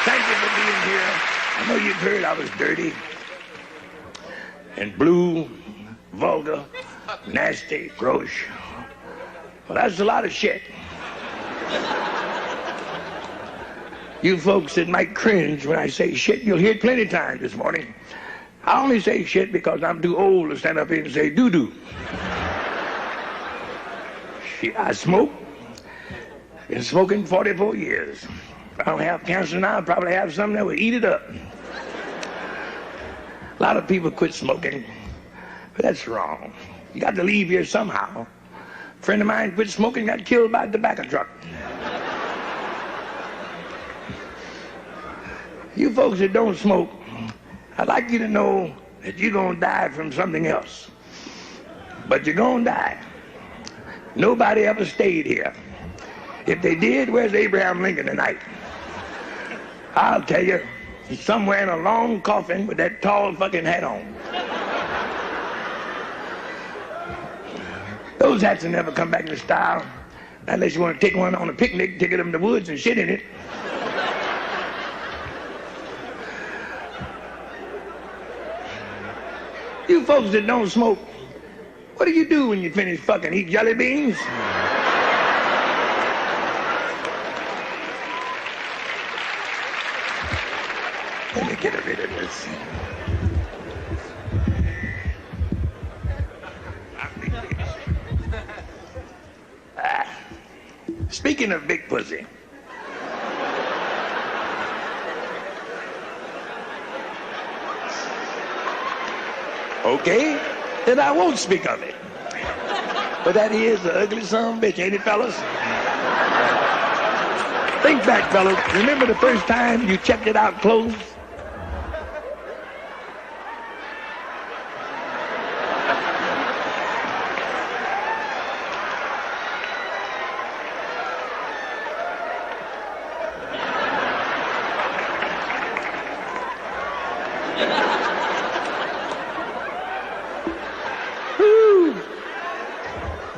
Thank you for being here. I know you've heard I was dirty and blue, vulgar, nasty, gross. Well, that's a lot of shit. You folks that might cringe when I say shit, you'll hear it plenty of times this morning. I only say shit because I'm too old to stand up here and say doo-doo. I smoke. Been smoking 44 years. If I don't have cancer now, I probably have something that would eat it up. A lot of people quit smoking, but that's wrong. You got to leave here somehow. A friend of mine quit smoking, got killed by a tobacco truck. You folks that don't smoke, I'd like you to know that you're going to die from something else. But you're going to die. Nobody ever stayed here. If they did, where's Abraham Lincoln tonight? I'll tell you, he's somewhere in a long coffin with that tall fucking hat on. Those hats will never come back into style unless you want to take one on a picnic, take it up in the woods and shit in it. You folks that don't smoke, what do you do when you finish fucking? Eat jelly beans? Let me get rid of this. Speaking of big pussy. Okay, then I won't speak of it. But that is the ugly son of a bitch, ain't it, fellas? Think back, fellas. Remember the first time you checked it out close?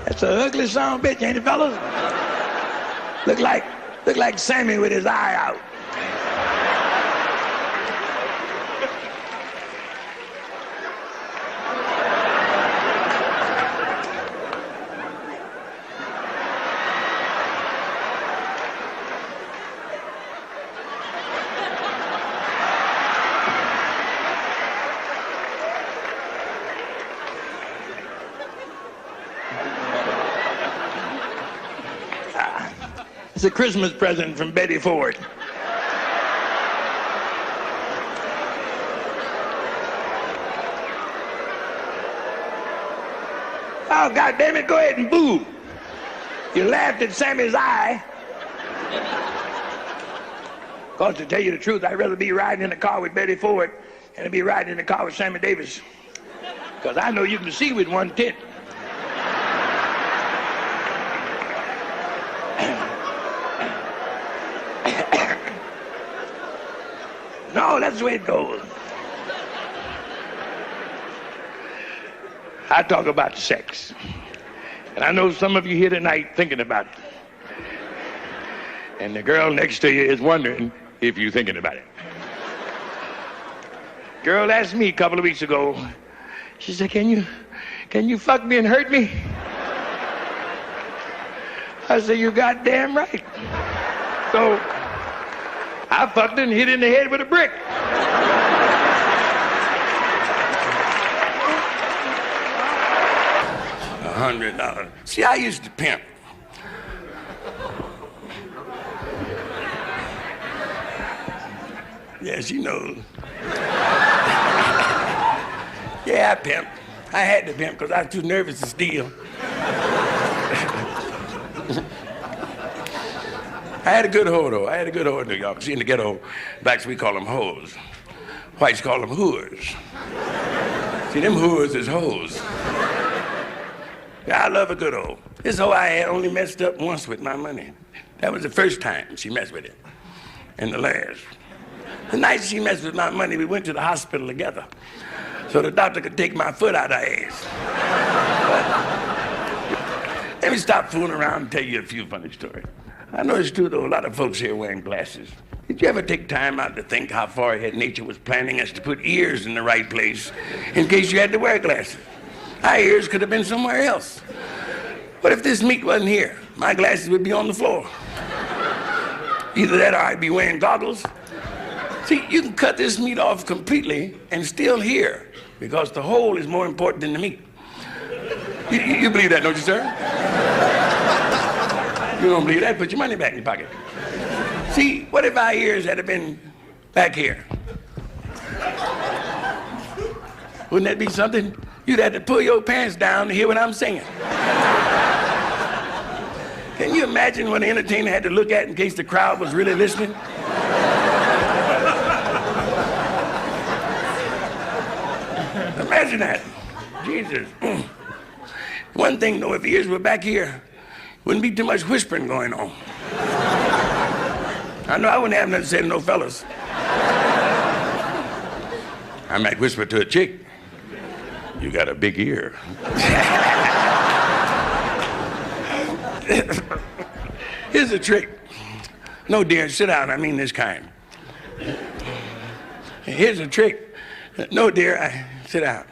That's an ugly son of a bitch, ain't it, fellas? Look like Sammy with his eye out. It's a Christmas present from Betty Ford. Oh, God damn it, go ahead and boo. You laughed at Sammy's eye. Because to tell you the truth, I'd rather be riding in the car with Betty Ford than to be riding in the car with Sammy Davis. Because I know you can see with one tit. No, that's the way it goes. I talk about sex. And I know some of you here tonight thinking about it. And the girl next to you is wondering if you're thinking about it. Girl asked me a couple of weeks ago, she said, can you fuck me and hurt me? I said, you goddamn right. So I fucked her and hit her in the head with a brick. $100. See, I used to pimp. Yeah, she knows. Yeah, I pimped. I had to pimp because I was too nervous to steal. I had a good hoe, though. I had a good hoe in New York. See, in the ghetto, blacks, we call them hoes. Whites call them whores. See, them whores is hoes. Yeah, I love a good hoe. This hoe I had only messed up once with my money. That was the first time she messed with it. And the last. The night she messed with my money, we went to the hospital together so the doctor could take my foot out of her ass. But let me stop fooling around and tell you a few funny stories. I know it's true, though, a lot of folks here wearing glasses. Did you ever take time out to think how far ahead nature was planning us to put ears in the right place in case you had to wear glasses? Our ears could have been somewhere else. What if this meat wasn't here? My glasses would be on the floor. Either that or I'd be wearing goggles. See, you can cut this meat off completely and still hear, because the whole is more important than the meat. You believe that, don't you, sir? You don't believe that? Put your money back in your pocket. See, what if our ears had been back here? Wouldn't that be something? You'd have to pull your pants down to hear what I'm saying. Can you imagine what the entertainer had to look at in case the crowd was really listening? Imagine that. Jesus. One thing, though, if ears were back here, wouldn't be too much whispering going on. I know I wouldn't have nothing to say to no fellas. I might whisper to a chick, "You got a big ear." Here's a trick. No, dear, sit down. I mean this kind. Here's a trick. No, dear, sit down.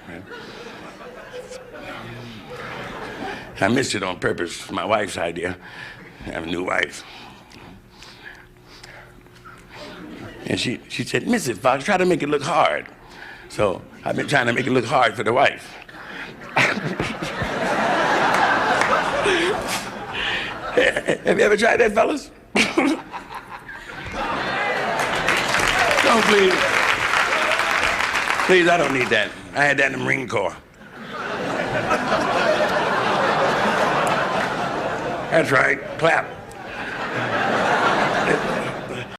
I missed it on purpose. It's my wife's idea. I have a new wife. And she said, "Mrs. Foxx, try to make it look hard." So I've been trying to make it look hard for the wife. Have you ever tried that, fellas? Don't, please. Please, I don't need that. I had that in the Marine Corps. That's right. Clap.